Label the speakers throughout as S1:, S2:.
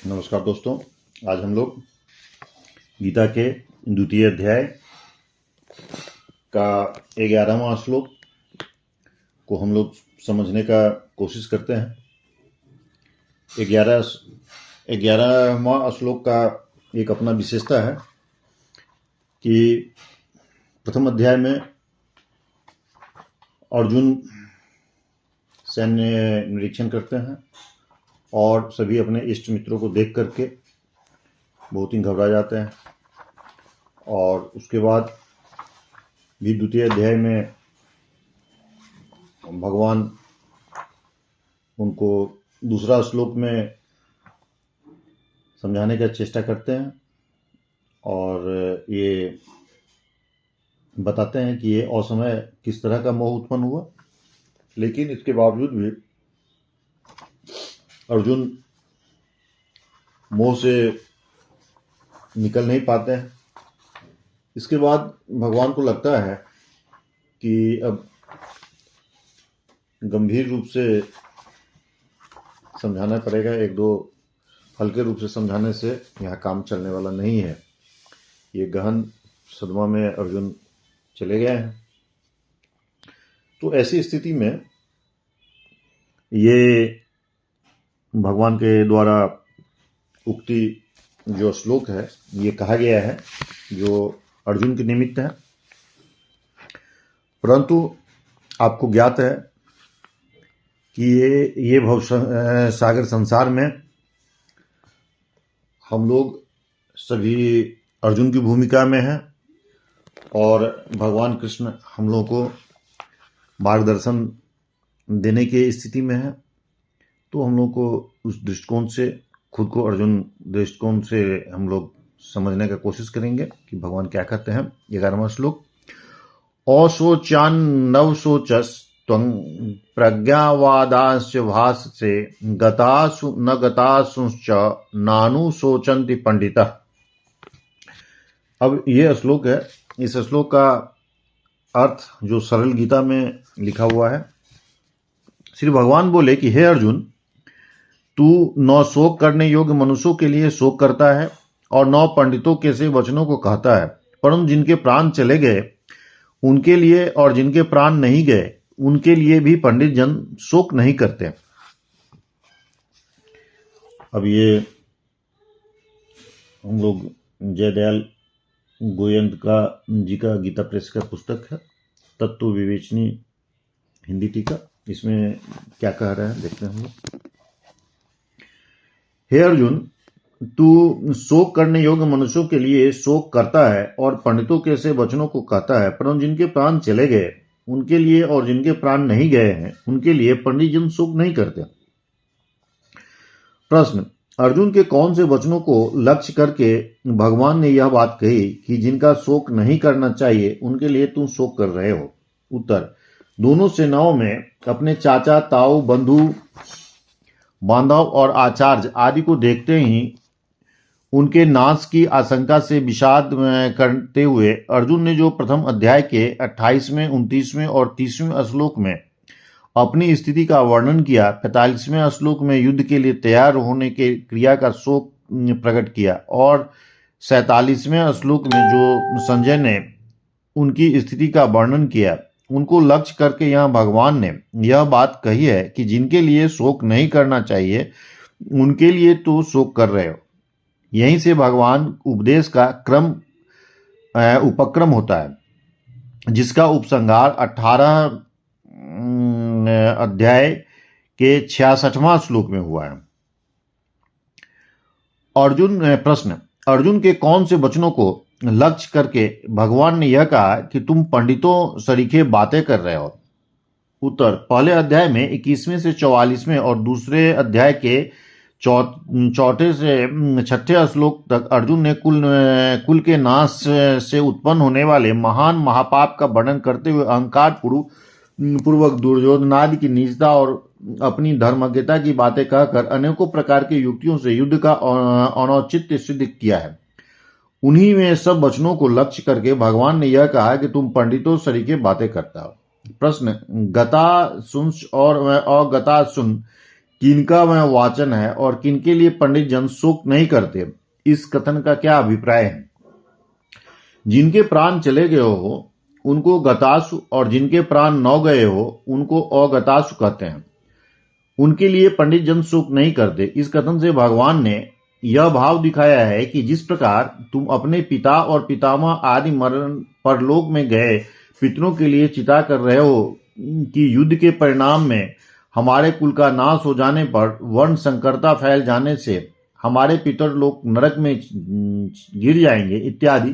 S1: नमस्कार दोस्तों। आज हम लोग गीता के द्वितीय अध्याय का 11वां श्लोक को हम लोग समझने का कोशिश करते हैं। 11वां श्लोक का एक अपना विशेषता है कि प्रथम अध्याय में अर्जुन सैन्य निरीक्षण करते हैं और सभी अपने इष्ट मित्रों को देख करके बहुत ही घबरा जाते हैं। और उसके बाद भी द्वितीय अध्याय में भगवान उनको दूसरा श्लोक में समझाने का चेष्टा करते हैं और ये बताते हैं कि ये असमय किस तरह का मोह उत्पन्न हुआ, लेकिन इसके बावजूद भी अर्जुन मोह से निकल नहीं पाते हैं। इसके बाद भगवान को लगता है कि अब गंभीर रूप से समझाना पड़ेगा, एक दो हल्के रूप से समझाने से यहाँ काम चलने वाला नहीं है। ये गहन सदमा में अर्जुन चले गए हैं। तो ऐसी स्थिति में ये भगवान के द्वारा उक्ति जो श्लोक है ये कहा गया है जो अर्जुन के निमित्त है। परंतु आपको ज्ञात है कि ये भव सागर संसार में हम लोग सभी अर्जुन की भूमिका में हैं और भगवान कृष्ण हम लोगों को मार्गदर्शन देने की स्थिति में है। तो हम लोग को उस दृष्टिकोण से खुद को अर्जुन दृष्टिकोण से हम लोग समझने का कोशिश करेंगे कि भगवान क्या कहते हैं। 11वां श्लोक, अशोचान नवशोचस त्वं प्रज्ञावादांश भाससे गतासु न गतासुश्च नानुशोचन्ति पंडितः। अब ये श्लोक है। इस श्लोक का अर्थ जो सरल गीता में लिखा हुआ है, श्री भगवान बोले कि हे अर्जुन, तू न शोक करने योग्य मनुष्यों के लिए शोक करता है और न पंडितों के से वचनों को कहता है, परंतु जिनके प्राण चले गए उनके लिए और जिनके प्राण नहीं गए उनके लिए भी पंडित जन शोक नहीं करते। अब ये हम लोग जयदयाल गोयंत का जी का गीता प्रेस का पुस्तक है, तत्व विवेचनी हिंदी टीका। इसमें क्या कह रहा है देखते हैं हम लोग। हे अर्जुन, तू शोक करने योग्य मनुष्यों के लिए शोक करता है और पंडितों के से वचनों को कहता है, परंतु जिनके प्राण चले गए उनके लिए और जिनके प्राण नहीं गए हैं उनके लिए पंडित जन शोक नहीं करते। प्रश्न, अर्जुन के कौन से वचनों को लक्ष्य करके भगवान ने यह बात कही कि जिनका शोक नहीं करना चाहिए उनके लिए तुम शोक कर रहे हो? उत्तर, दोनों सेनाओं में अपने चाचा, ताऊ, बंधु, बांधव और आचार्य आदि को देखते ही उनके नाश की आशंका से विषाद करते हुए अर्जुन ने जो प्रथम अध्याय के 28वें, 29वें और 30वें श्लोक में अपनी स्थिति का वर्णन किया, 45वें श्लोक में युद्ध के लिए तैयार होने के क्रिया का शोक प्रकट किया और 47वें श्लोक में जो संजय ने उनकी स्थिति का वर्णन किया, उनको लक्ष्य करके यहाँ भगवान ने यह बात कही है कि जिनके लिए शोक नहीं करना चाहिए उनके लिए तो शोक कर रहे हो। यहीं से भगवान उपदेश का उपक्रम होता है, जिसका उपसंहार 18 अध्याय के 66वां श्लोक में हुआ है। प्रश्न, अर्जुन के कौन से वचनों को लक्ष्य करके भगवान ने यह कहा कि तुम पंडितों सरीखे बातें कर रहे हो? उत्तर, पहले अध्याय में 21वें से 44वें और दूसरे अध्याय के 4 से 6 श्लोक तक अर्जुन ने कुल के नाश से उत्पन्न होने वाले महान महापाप का वर्णन करते हुए अहंकार पूर्वक दुर्योधनादि की नीचता और अपनी धर्मज्ञता की बातें कहकर अनेकों प्रकार की युक्तियों से युद्ध का अनौचित्य सिद्ध किया है। उन्हीं में सब वचनों को लक्ष्य करके भगवान ने यह कहा कि तुम पंडितों सरीखे बातें करता हो। प्रश्न, गता सुन और अगता सुन किनका वह वाचन है और किनके लिए पंडित जन शोक नहीं करते, इस कथन का क्या अभिप्राय है? जिनके प्राण चले गए हो उनको गतासु और जिनके प्राण न गए हो उनको अगतासु कहते हैं। उनके लिए पंडित जन शोक नहीं करते। इस कथन से भगवान ने यह भाव दिखाया है कि जिस प्रकार तुम अपने पिता और पितामह आदि मरण परलोक में गए पितरों के लिए चिंता कर रहे हो कि युद्ध के परिणाम में हमारे कुल का नाश हो जाने पर वर्ण संकरता फैल जाने से हमारे पितर लोग नरक में गिर जाएंगे इत्यादि,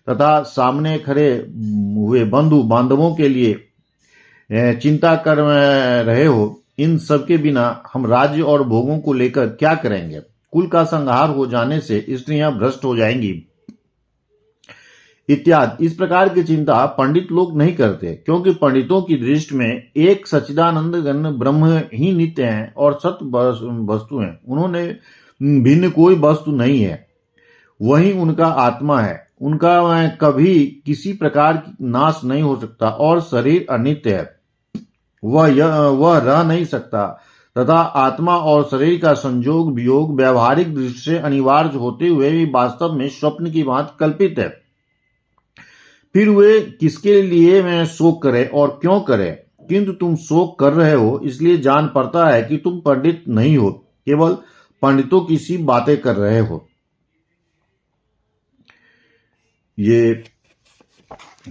S1: तथा सामने खड़े हुए बंधु बांधवों के लिए चिंता कर रहे हो, इन सब के बिना हम राज्य और भोगों को लेकर क्या करेंगे? कुल का संहार हो जाने से स्त्रियां भ्रष्ट हो जाएंगी इत्यादि। इस प्रकार की चिंता पंडित लोग नहीं करते, क्योंकि पंडितों की दृष्टि में एक सच्चिदानंद घन ब्रह्म ही नित्य है और सत्य वस्तु है। उन्होंने भिन्न कोई वस्तु नहीं है, वही उनका आत्मा है। उनका कभी किसी प्रकार की नाश नहीं हो सकता और शरीर अनित्य है, वह रह नहीं सकता, तथा आत्मा और शरीर का संयोग वियोग व्यावहारिक दृष्टि से अनिवार्य होते हुए भी वास्तव में स्वप्न की भांति कल्पित है। फिर वे किसके लिए मैं शोक करे और क्यों करे? किंतु तुम शोक कर रहे हो इसलिए जान पड़ता है कि तुम पंडित नहीं हो, केवल पंडितों की सी बातें कर रहे हो। ये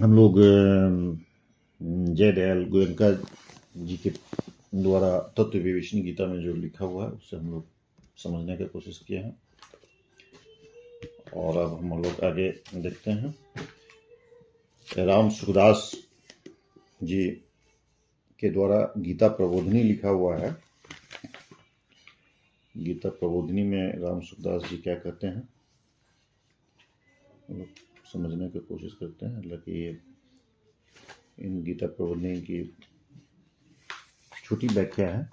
S1: हम लोग जयदयाल गोयनका जी के द्वारा तत्व विवेचनी गीता में जो लिखा हुआ है उससे हम लोग समझने की कोशिश किए हैं। और अब हम लोग आगे देखते हैं। राम सुखदास जी के द्वारा गीता प्रबोधिनी लिखा हुआ है। गीता प्रबोधिनी में राम सुखदास जी क्या कहते हैं हम लोग समझने की कोशिश करते हैं। हालांकि ये इन गीता प्रबोधिनी की छोटी व्याख्या है,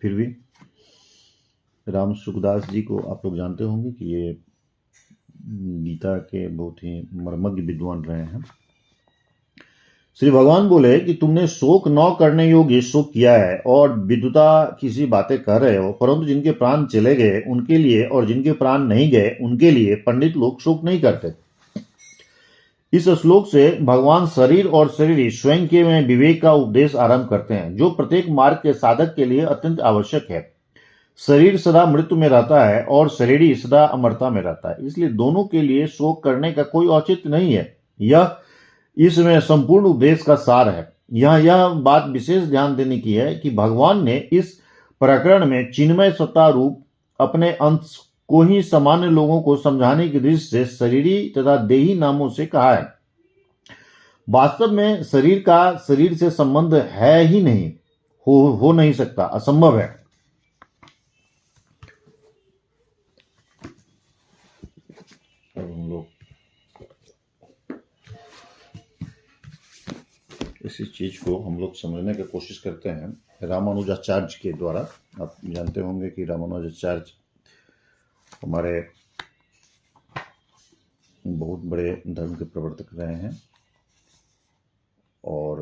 S1: फिर भी राम सुखदास जी को आप लोग जानते होंगे कि ये गीता के बहुत ही मर्मज्ञ विद्वान रहे हैं। श्री भगवान बोले कि तुमने शोक न करने योग्य शोक किया है और विद्वता किसी बातें कर रहे हो, परंतु जिनके प्राण चले गए उनके लिए और जिनके प्राण नहीं गए उनके लिए पंडित लोग शोक नहीं करते। इस श्लोक से भगवान शरीर और शरीरी स्वयं के में विवेक का उपदेश आरंभ करते हैं, जो प्रत्येक मार्ग के साधक के लिए अत्यंत आवश्यक है। शरीर सदा मृत्यु में रहता है और शरीरी सदा अमरता में रहता है, इसलिए दोनों के लिए शोक करने का कोई औचित्य नहीं है। यह इसमें संपूर्ण उपदेश का सार है। यह बात विशेष ध्यान देने की है कि भगवान ने इस प्रकरण में चिन्मय सत्ता रूप अपने अंश को ही सामान्य लोगों को समझाने की दृष्टि से शरीरी तथा देही नामों से कहा है। वास्तव में शरीर का शरीर से संबंध है ही नहीं, हो नहीं सकता, असंभव है। अब हम लोग इसी चीज को हम लोग समझने की कोशिश करते हैं रामानुजाचार्य के द्वारा। आप जानते होंगे कि रामानुजाचार्य हमारे बहुत बड़े धर्म के प्रवर्तक रहे हैं और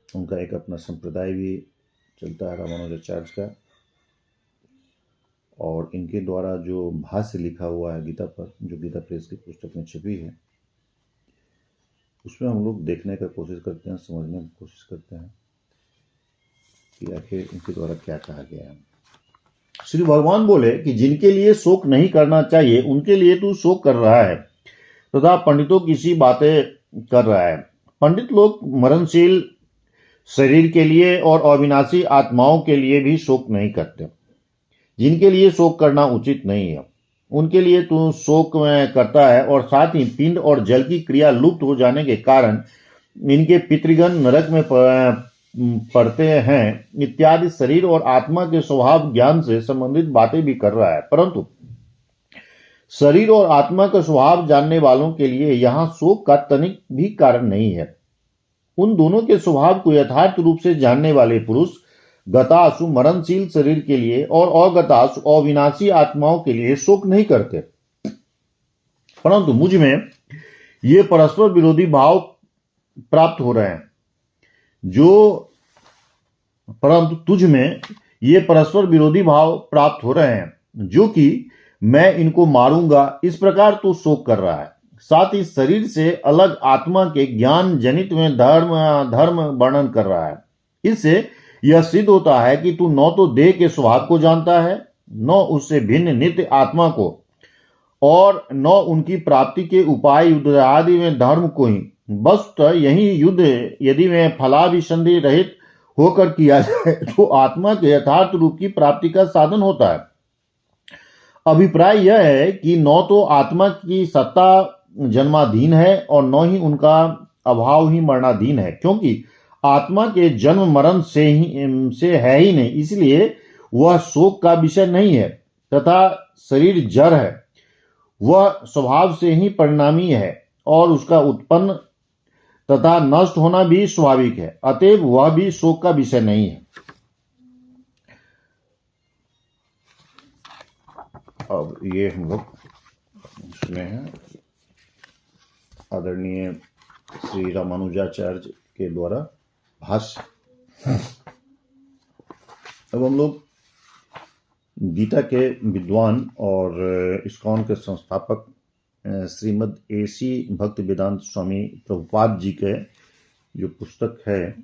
S1: उनका एक अपना संप्रदाय भी चलता है रामानुजाचार्य का। और इनके द्वारा जो भाष्य लिखा हुआ है गीता पर, जो गीता प्रेस की पुस्तक में छपी है, उसमें हम लोग देखने का कोशिश करते हैं, समझने की कोशिश करते हैं कि आखिर इनके द्वारा क्या कहा गया है। श्री भगवान बोले कि जिनके लिए शोक नहीं करना चाहिए उनके लिए तू शोक कर रहा है तथा पंडितों की सी बातें कर रहा है। पंडित लोग मरणशील शरीर के लिए और अविनाशी आत्माओं के लिए भी शोक नहीं करते, जिनके लिए शोक करना उचित नहीं है उनके लिए तू शोक करता है। और साथ ही पिंड और जल की क्रिया लुप्त हो जाने के कारण इनके पितृगण नरक में पड़ते हैं इत्यादि शरीर और आत्मा के स्वभाव ज्ञान से संबंधित बातें भी कर रहा है। परंतु शरीर और आत्मा का स्वभाव जानने वालों के लिए यहाँ शोक का तनिक भी कारण नहीं है। उन दोनों के स्वभाव को यथार्थ रूप से जानने वाले पुरुष गतासु मरणशील शरीर के लिए और अगतासु अविनाशी आत्माओं के लिए शोक नहीं करते, परंतु मुझ में ये परस्पर विरोधी भाव प्राप्त हो रहे हैं, परंतु तुझ में ये परस्पर विरोधी भाव प्राप्त हो रहे हैं, जो कि मैं इनको मारूंगा, इस प्रकार तू शोक कर रहा है। साथ ही शरीर से अलग आत्मा के ज्ञान जनित में धर्म वर्णन कर रहा है। इससे यह सिद्ध होता है कि तू न तो देह के स्वभाव को जानता है, न उससे भिन्न नित्य आत्मा को, और न उनकी प्राप्ति के उपाय युद्ध आदि में धर्म को ही। वस्तुतः यही युद्ध यदि में फलाभिसंधि रहित होकर किया जाए तो आत्मा के यथार्थ रूप की प्राप्ति का साधन होता है। अभिप्राय यह है कि न तो आत्मा की सत्ता जन्माधीन है और न ही उनका अभाव ही मरणाधीन है, क्योंकि आत्मा के जन्म मरण से है ही नहीं, इसलिए वह शोक का विषय नहीं है। तथा शरीर जड़ है, वह स्वभाव से ही परिणामी है और उसका उत्पन्न तथा नष्ट होना भी स्वाभाविक है, अतएव वह भी शोक का विषय नहीं है। अब ये हम लोग इसमें है आदरणीय श्री रामानुजाचार्य के द्वारा भाष्य। अब हम लोग गीता के विद्वान और इस्कॉन के संस्थापक श्रीमद एसी भक्ति वेदांत स्वामी प्रभुपाद जी के जो पुस्तक है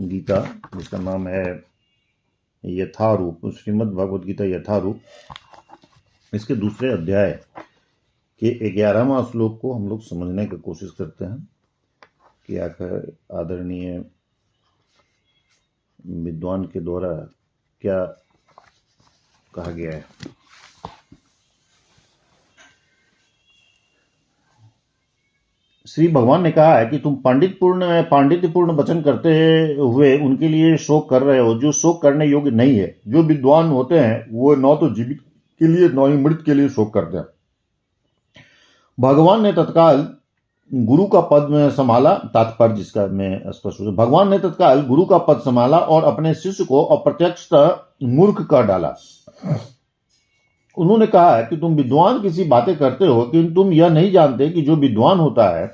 S1: गीता, जिसका नाम है यथारूप, श्रीमद भगवद गीता यथारूप, इसके दूसरे अध्याय के 11वां श्लोक को हम लोग समझने की कोशिश करते हैं कि आखिर आदरणीय विद्वान के द्वारा क्या कहा गया है। श्री भगवान ने कहा है कि तुम पांडित्यपूर्ण वचन करते हुए उनके लिए शोक कर रहे हो जो शोक करने योग्य नहीं है। जो विद्वान होते हैं वो न तो जीवित के लिए न ही मृत के लिए शोक करते हैं। भगवान ने तत्काल गुरु का पद में संभाला, तात्पर्य जिसका मैं स्पष्ट रूप से, भगवान ने तत्काल गुरु का पद संभाला और अपने शिष्य को अप्रत्यक्षतः मूर्ख कर डाला। उन्होंने कहा है कि तुम विद्वान किसी बातें करते हो, किंतु तुम यह नहीं जानते कि जो विद्वान होता है,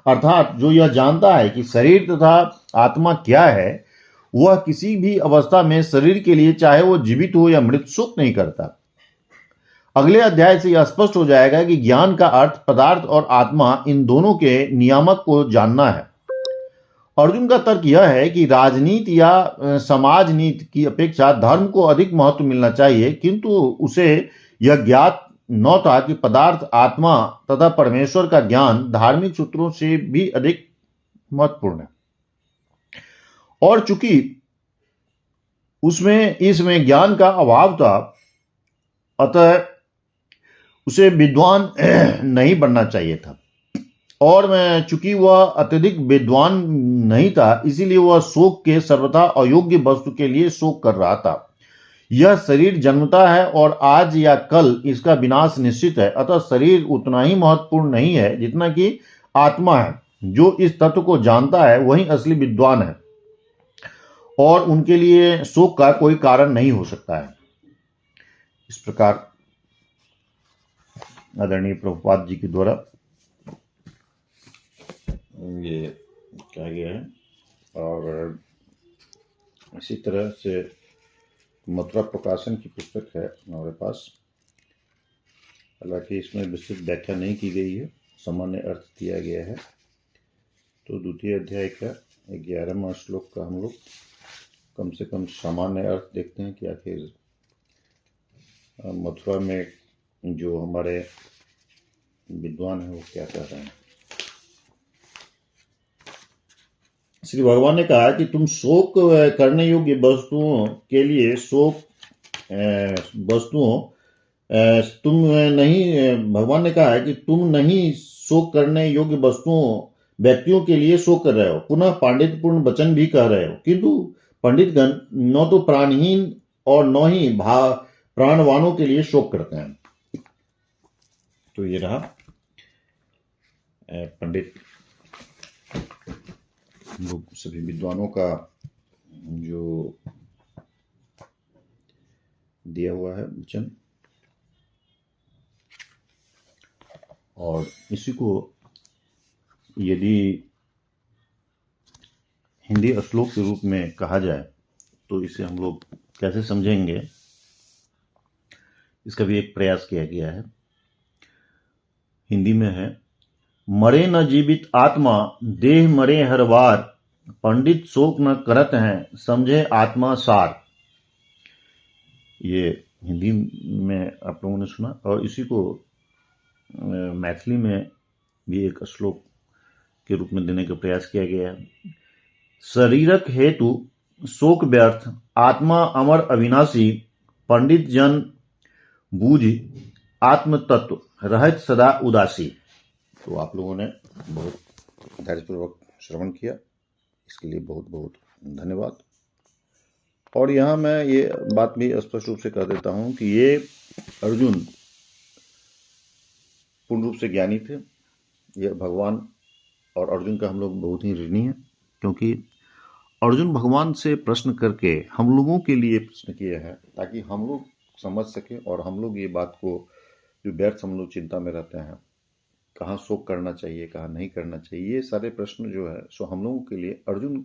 S1: अर्थात जो यह जानता है कि शरीर तथा आत्मा क्या है, वह किसी भी अवस्था में शरीर के लिए, चाहे वो जीवित हो या मृत, शोक नहीं करता। अगले अध्याय से यह स्पष्ट हो जाएगा कि ज्ञान का अर्थ पदार्थ और आत्मा इन दोनों के नियामक को जानना है। अर्जुन का तर्क यह है कि राजनीति या समाज नीति की अपेक्षा धर्म को अधिक महत्व मिलना चाहिए, किंतु उसे यह ज्ञात न था कि पदार्थ, आत्मा तथा परमेश्वर का ज्ञान धार्मिक सूत्रों से भी अधिक महत्वपूर्ण है। और चूंकि इसमें ज्ञान का अभाव था, अतः उसे विद्वान नहीं बनना चाहिए था। और चूंकि वह अत्यधिक विद्वान नहीं था, इसीलिए वह शोक के सर्वथा अयोग्य वस्तु के लिए शोक कर रहा था। यह शरीर जन्मता है और आज या कल इसका विनाश निश्चित है, अतः शरीर उतना ही महत्वपूर्ण नहीं है जितना कि आत्मा है। जो इस तत्व को जानता है वही असली विद्वान है और उनके लिए शोक का कोई कारण नहीं हो सकता है। इस प्रकार आदरणीय प्रभुपाद जी के द्वारा ये कहा गया है। और इसी तरह से मथुरा प्रकाशन की पुस्तक है हमारे पास, हालांकि इसमें विस्तृत व्याख्या नहीं की गई है, सामान्य अर्थ दिया गया है। तो द्वितीय अध्याय का 11वां श्लोक का हम लोग कम से कम सामान्य अर्थ देखते हैं कि आखिर मथुरा में जो हमारे विद्वान हैं वो क्या कह रहे हैं। श्री भगवान ने कहा कि तुम शोक करने योग्य वस्तुओं के लिए तुम नहीं, भगवान ने कहा है कि तुम नहीं शोक करने योग्य वस्तुओं व्यक्तियों के लिए शोक कर रहे हो। पुनः पांडित्यपूर्ण वचन भी कह रहे हो, किंतु पंडितगण न तो प्राणहीन और न ही प्राणवानों के लिए शोक करते हैं। तो ये रहा पंडित लोग सभी विद्वानों का जो दिया हुआ है वचन, और इसी को यदि हिंदी श्लोक के रूप में कहा जाए तो इसे हम लोग कैसे समझेंगे, इसका भी एक प्रयास किया गया है। हिंदी में है, मरे न जीवित आत्मा, देह मरे हर बार, पंडित शोक न करत हैं, समझे आत्मा सार। ये हिंदी में आप लोगों ने सुना, और इसी को मैथिली में भी एक श्लोक के रूप में देने का प्रयास किया गया है। शरीरक हेतु शोक व्यर्थ, आत्मा अमर अविनाशी, पंडित जन बूझ आत्म तत्व, रहत सदा उदासी। तो आप लोगों ने बहुत धैर्यपूर्वक श्रवण किया, इसके लिए बहुत बहुत धन्यवाद। और यहाँ मैं ये बात भी स्पष्ट रूप से कह देता हूँ कि ये अर्जुन पूर्ण रूप से ज्ञानी थे। ये भगवान और अर्जुन का हम लोग बहुत ही ऋणी हैं, क्योंकि अर्जुन भगवान से प्रश्न करके हम लोगों के लिए प्रश्न किए हैं, ताकि हम लोग समझ सके और हम लोग ये बात को, जो व्यर्थ हम लोग चिंता में रहते हैं, कहाँ शोक करना चाहिए, कहाँ नहीं करना चाहिए, ये सारे प्रश्न जो है सो हम लोगों के लिए अर्जुन